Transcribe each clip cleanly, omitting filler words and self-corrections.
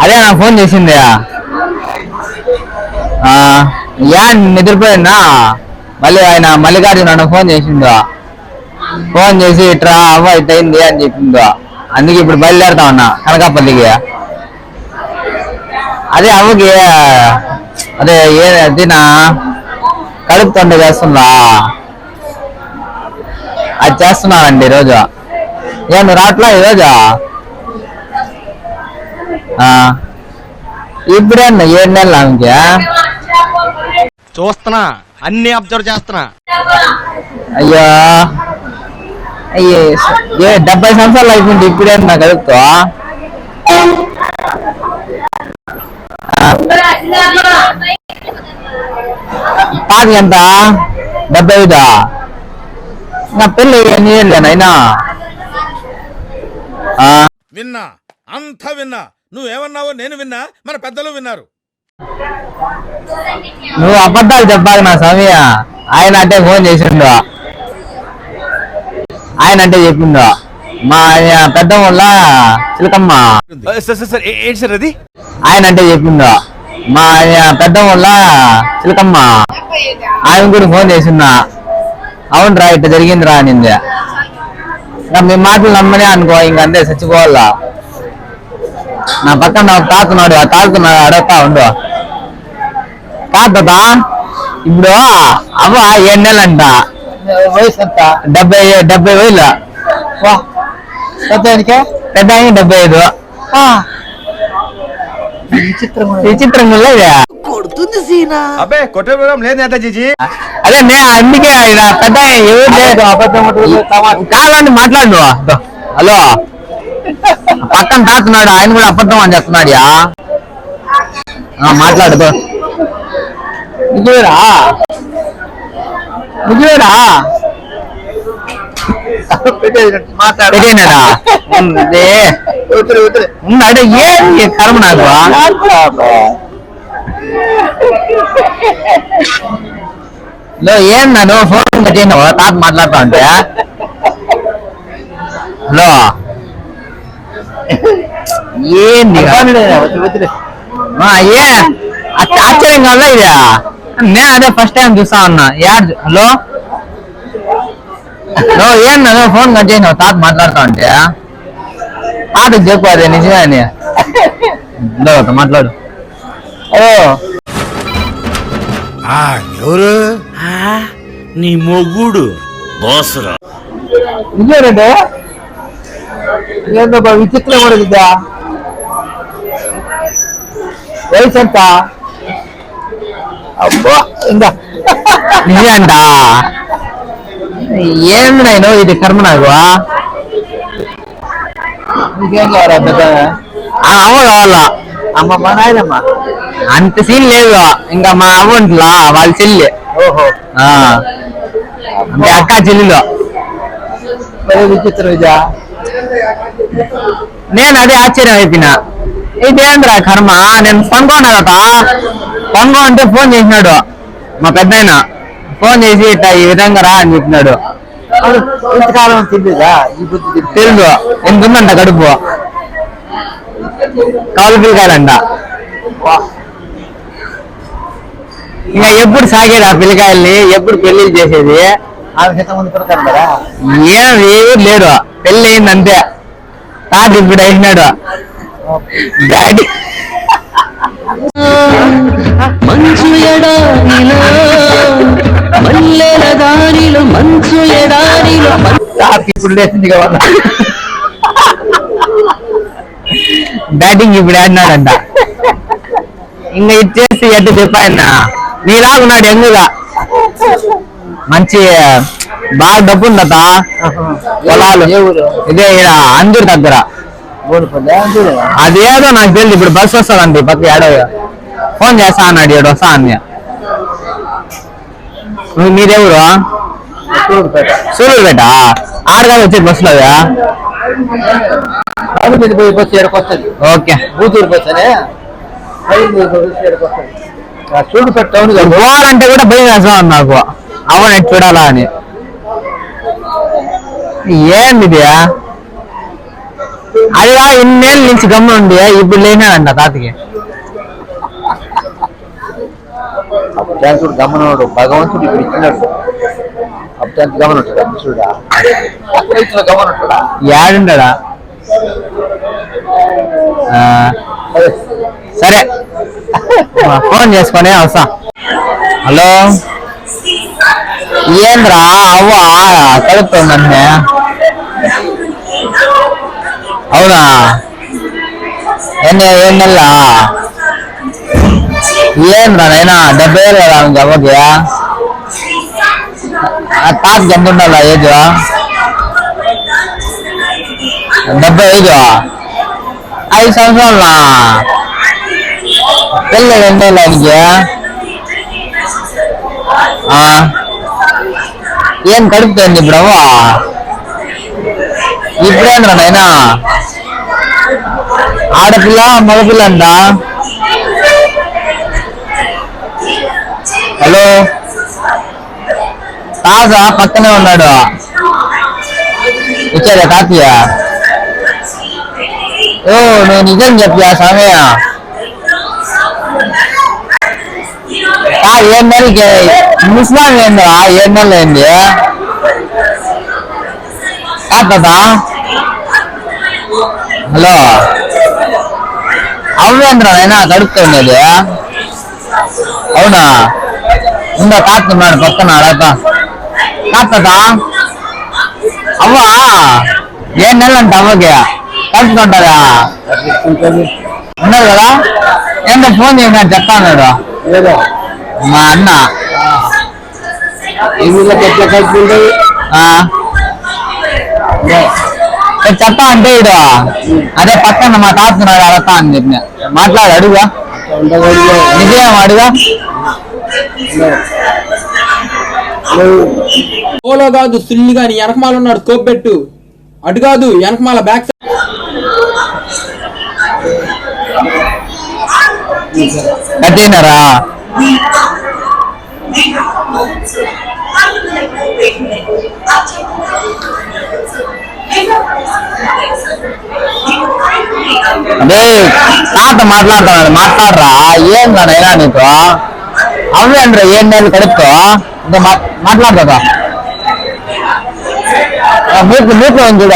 అదే నా ఫోన్ చేసింది నిద్రపోయినా మళ్ళీ ఆయన మల్లికార్జున ఫోన్ చేసిండు. ఫోన్ చేసి ఇట్రా అవ్వ ఇట్ అయింది అని చెప్పిండు. అందుకే ఇప్పుడు బయలుదేరుతా ఉన్నా కనకాపల్లికి. అదే అవ్వకి అదే ఏదినా కడుపు తొండ చేస్తుందా అది చేస్తున్నానండి ఈరోజు. నువ్వు రాట్లా ఈరోజు? ఇప్పుడే 7 నెలలు ఆమెకి చూస్తున్నా, అన్ని అబ్జర్వ్ చేస్తున్నా. అయ్యో 70 సంవత్సరాలు అయిపోయింది ఇప్పుడే నా కడుపుతో. పాకి ఎంత 75? నా పెళ్ళి ఎన్ని ఏళ్ళేనైనా? విన్నా, అంతా విన్నా. నువ్వేమన్నావో నేను విన్నా, మన పెద్దలు విన్నారు. నువ్వు అబద్ధాలు చెప్పాలి నా స్వామి. ఆయన అంటే ఫోన్ చేసిండు, ఆయన అంటే చెప్పిండు మా పెద్ద వల్ల చిలకమ్మ ఆయన అంటే చెప్పిండు మా పెద్ద వల్ల చిలకమ్మ ఆయన కూడా ఫోన్ చేసిందా. అవునరా ఇట్లా జరిగిందిరా అనింది. మీ మాటలు నమ్మనే అనుకో, ఇంకంతే చచ్చిపోవాలా. నా పక్కన నాకు తాతున్నాడు, ఆ తాగుతున్నాడు అడగతా ఉండు. తాత ఇప్పుడు అవ్వ 7 నెలలంట, వయసు ఎంత? 70,000. పెద్దానికి 75. విచిత్రంగా లేదా? కొడుతుంది సీనా. అబ్బే కొట్టే లేదు నేతాజీ. అదే అందుకే పెద్ద కావాలని మాట్లాడు. హలో, పక్కన తాతున్నాడు, ఆయన కూడా అబద్ధం అని చెప్తున్నాడు. మాట్లాడు. నిజమేరా? పెట్టేనాడా? ఉన్నాడు. ఏ కర్మ నాకు. ఏన్నాను ఫోన్ కట్టినావు తాత మాట్లాడుతా ఉంటే? హలో, ఏంది ఆశ్చర్యంగా ఉందా ఇది? నేను అదే ఫస్ట్ టైం చూస్తా ఉన్నా. హలో ఏన్నాను ఫోన్ కట్ చేసినావు తాత మాట్లాడుతా ఉంటే? తాతకు చెప్పు అదే నిజమే అని. మాట్లాడు. ఎవరు? నీ మొగుడు బోసురా. నిజమేనండి. ఏందో విచిత్రం కూడా ఇద్దా. వయసు ఎంత? అబ్బా ఇంకా నిజంట. ఏంది నేను ఇది కర్మ నాకు. నీకేం కావాలా? పెద్ద అవ్వ కావాలా? అమ్మ మా నాయనమ్మ అంత సీన్ లేదు. ఇంకా మా అవ్వంట్లా వాళ్ళ చెల్లి. ఓహో, అంటే అక్క చెల్లిలో. విచిత్రం ఇదా. నేను అదే ఆశ్చర్యం అయిపోయినా. ఇదేంద్రా కర్మ. నేను పనుకోన్నా కదా, పనుకో అంటే ఫోన్ చేసినాడు మా పెద్దాయన. ఫోన్ చేసి ఇట్లా ఈ విధంగా రా అని చెప్పినాడు. ఇంతకాలం తెలియదా? తెలుసు. ఎంత ఉందంట కడుపు? కౌలు పిల్లకాయలంట. ఇంకా ఎప్పుడు సాగేది ఆ పిల్లకాయల్ని? ఎప్పుడు పెళ్లిళ్ళు చేసేది? ఏమి లేరు. పెళ్లి అయింది అంతే. తాత ఇప్పుడు అయినాడు డాడీ. మంచు ఎడారిలో మల్లెల దారిలో మంచు ఎడారిలో తాతకి ఇప్పుడు లేచింది కదా. బ్యాటింగ్ ఇప్పుడు ఆడినాడంట. ఇంకా ఇచ్చేసి ఎట్టు చెప్పాయన నీలాగున్నాడు ఎంగుగా. మంచి బాగా డబ్బు ఉందట. పొలాలు ఇదే ఇక్కడ అందూరు దగ్గర. అదేదో నాకు తెలియదు. ఇప్పుడు బస్సు వస్తుందండి పక్క ఏడో. ఫోన్ చేస్తా అన్నాడు, ఏడు వస్తా అన్న. మీరెవరు? సూళ్ళూరుపేట. ఆడగానే వచ్చేది బస్సులో. ఓకే, బూతూరు బస్ అని సూళ్ళూరుపేట టౌన్ పోవాలంటే కూడా భయం వేస్తాం నాకు. అవును చూడాలా అని. ఏంది ఇది? అదిగా ఇన్నేళ్ళ నుంచి గమ్ముండి ఇప్పుడు లేనాడంట తాతకి. అప్పుడు గమనోడు భగవంతుడు ఇప్పుడు ఇచ్చినాడు. అప్పుడు గమనుంటాడా మనుషుడా? గమనుంటాడా? ఏడుంటాడా? సరే ఫోన్ చేసుకొని వస్తా. హలో, ఏంద్రా అవ్వ కలుపుతుందంటే? అవునా? ఏం నెల? ఏంద్రా నైనా 70,000 కదా ఆమెకి అవ్వకి. తాతకి ఎంత ఉండాలా ఏజ్? 75. 5 సంవత్సరాలనా? పెళ్ళి 2 ఏళ్ళ ఆయనకి. ఏం కడుపుతుంది ఇప్పుడు అవ్వ? ఇప్పుడేంద్రా నైనా? ఆడపిల్ల మగపిల్ల అంట. హలో, తాత పక్కనే ఉన్నాడు. ఇచ్చారా తాతయ్య? ఓ నువ్వు నిజం చెప్పా సమయ. 7 నెలలకి ముస్లాం ఏంద్రా? 7 నెలలు అయింది తాత. హలో, అవ్వేంద్రా నైనా కడుపుతుండేది? అవునా? ఉందా తాతున్నాడు పక్కన అడగ. తాత అవ్వా 7 నెలలు అంట అవ్వకి కలుపుతుంటారా? ఉన్నది కదా? ఏంటో ఫోన్ చేసినాడు చెప్తాన్నాడు మా అన్న. చెప్పా అంటే ఇడు అదే పక్కన మా తాతున్నాడు అడగతా అని చెప్పిన. మాట్లాడు, అడుగా. నిజం అడుగా. ఓలో కాదు సుల్లి గాని వెనకమాల ఉన్నాడు స్కోప్ పెట్టు. అటు కాదు వెనకమాల బ్యాక్ సైడ్. కట్టినారా? అదే తాత మాట్లాడుతున్నాడు. మాట్లాడరా? ఏం కానైనా నీకు అవ్వేంద్ర 7 నెలలు కడుపుతో ఇంకా మాట్లాడుతుందా? మూట్లో ఉంది చూడ.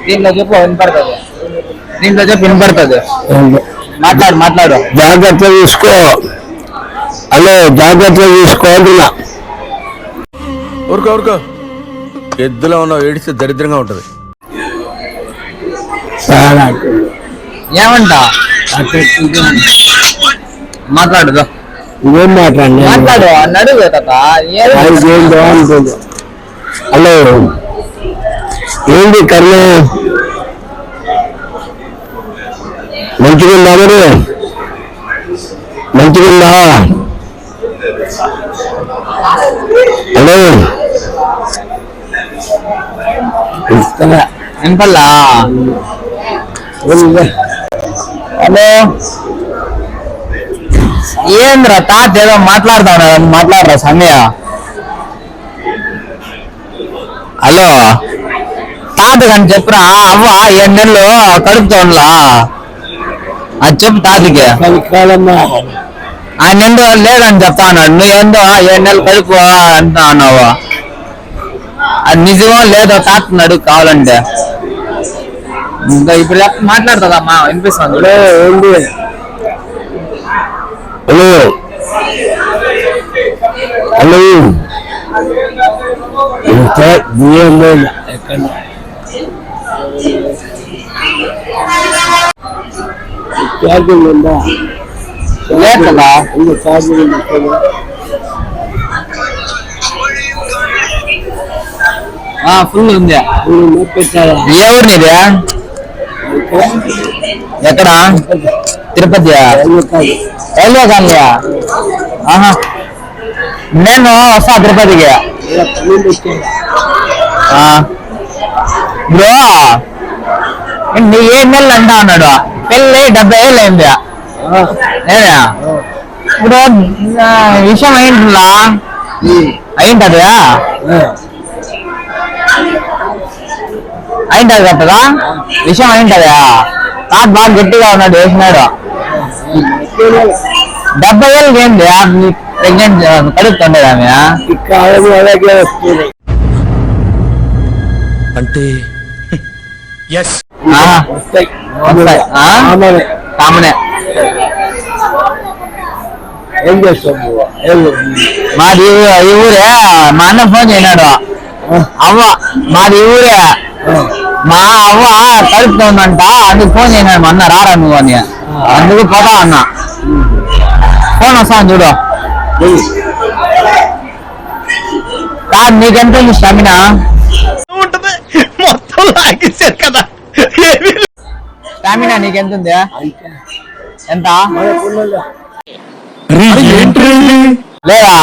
దీంట్లో చెప్పు వినపడుతుంది. దీంట్లో చెప్పు వినపడుతుంది. మాట్లాడు. జాగ్రత్త చూసుకో. హలో, జాగ్రత్త చూసుకో అంటున్నా. ఊరుకో ఎద్దులో ఉన్నావు, ఏడిస్తే దరిద్రంగా ఉంటది. ఏమంట మాట్లాడు. ఏం మాట్లాడు అన్నాడు. హలో, ఏంటి కర్మ? మంచిగుందా మరి? మంచిగుందా? హలో, వినపల్లా? హలో, ఏంద్రా తాత ఏదో మాట్లాడుతా ఉన్నాడు. మాట్లాడరా సమయ. హలో, తాత కానీ చెప్పురా. అవ్వ 7 నెలలు కడుపుతో ఉండలా? అది చెప్పు తాతకి. ఆయన ఏందో లేదని చెప్తా అన్నాడు. నువ్వు ఏందో 7 నెలలు కడుపు అంటా అన్నావు. అది నిజమో లేదో తాతని అడుగు కావాలంటే. ఇంకా ఇప్పుడు మాట్లాడుతుందమ్మా, వినిపిస్తుంది. హలో, హలో, ఛార్జింగ్ ఉందా? లేదు కదా. ఛార్జింగ్ ఫుల్ ఉంది. పెట్టారా ఏ ఊరు నీది? ఎక్కడ? Tirupati railway colony. ఆహా, నేను వస్తా తిరుపతికి. బ్రో నీ 7 నెలలు అంటా అన్నాడు. పెళ్ళి 70 ఏళ్ళు అయింది. నేనే ఇప్పుడు విషయం అయింటుందా? అయింటది అయింటది కదా విషయం అయింటదా? తాత బాగా గట్టిగా ఉన్నాడు, వేసినాడు. 70 ఏళ్ళకి ఏంది ప్రెగ్నెంట్ కడుపుతుండేది ఆమె. అలాగే వస్తుంది అంటే వస్తాయి కామనే. ఏం చేస్తావు మాది ఈ ఊరే. మా అన్న ఫోన్ చేయనాడు. అవ్వ మాది ఈ ఊరే. మా అవ్వ కడుపుతుందంట, అందుకు ఫోన్ చేయనాడు మా అన్న, రారా నువ్వు అని. అందుకు పోతా అన్న. ఫోన్ వస్తాను చూడు. కాదు నీకెంత ఉంది స్టామినా? ఉంటది మొత్తం లాగేశారు కదా. స్టామినా నీకెంత ఉంది? ఎంత లేదా?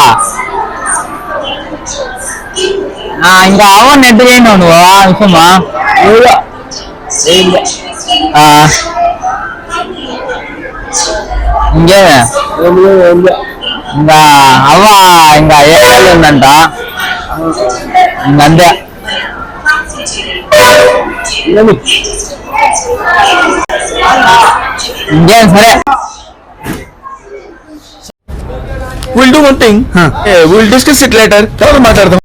ఇంకా అవ్వ నెట్ చేయను నువ్వు విషయమా? ఇంకేమే ఇంకా అవ్వ ఇంకా 7 ఏళ్ళు ఉందంట. ఇంకంతే. ఇంకేం సరే. We'll do one thing. We'll discuss it later. తర్వాత మాట్లాడదాం.